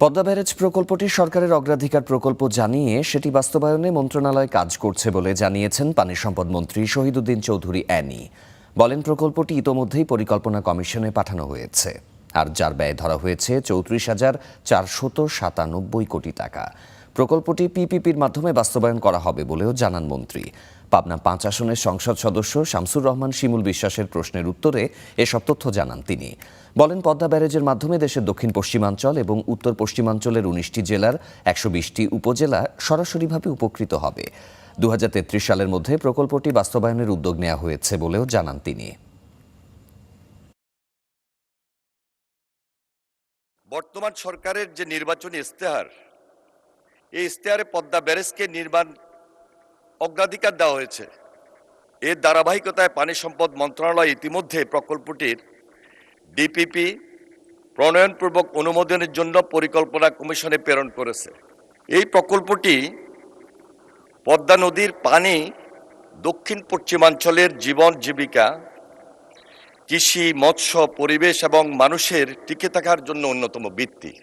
Padma barrage প্রকল্পটি সরকারের অগ্রাধিকার প্রকল্প জানিয়ে সেটি বাস্তবায়নে মন্ত্রণালয় কাজ করছে বলে জানিয়েছেন পানি সম্পদ মন্ত্রী শহীদুদ্দিন চৌধুরী অ্যানি। বলেন, প্রকল্পটি ইতোমধ্যেই পরিকল্পনা কমিশনে পাঠানো হয়েছে, আর যার ব্যয় ধরা হয়েছে 34,497 কোটি টাকা। প্রকল্পটি পিপিপির মাধ্যমে বাস্তবায়ন করা হবে বলেও জানান মন্ত্রী। পাবনা 5 আসনের সংসদ সদস্য শামসুর রহমান শিমুল বিশ্বাসের প্রশ্নের উত্তরে এসব তথ্য জানান তিনি। বলেন, পদ্মা ব্যারেজের মাধ্যমে দেশের দক্ষিণ পশ্চিমাঞ্চল এবং উত্তর পশ্চিমাঞ্চলের 19টি জেলার 120টি উপজেলা সরাসরিভাবে উপকৃত হবে। 2033 সালের মধ্যে প্রকল্পটি বাস্তবায়নের উদ্যোগ নেওয়া হয়েছে বলেও জানান তিনি। বর্তমান সরকারের যে নির্বাচনী ইশতেহার, এই ইশতেহারে পদ্মা ব্যারেজকে নির্মাণ অগ্রাধিকার দেওয়া হয়েছে। এর ধারাবাহিকতায় পানি সম্পদ মন্ত্রণালয় ইতিমধ্যে প্রকল্পটির ডিপিপি প্রণয়নপূর্বক অনুমোদনের জন্য পরিকল্পনা কমিশনে প্রেরণ করেছে। এই প্রকল্পটি পদ্মা নদীর পানি দক্ষিণ পশ্চিমাঞ্চলের জীবন জীবিকা, কৃষি, মৎস্য, পরিবেশ এবং মানুষের টিকে থাকার জন্য অন্যতম ভিত্তি।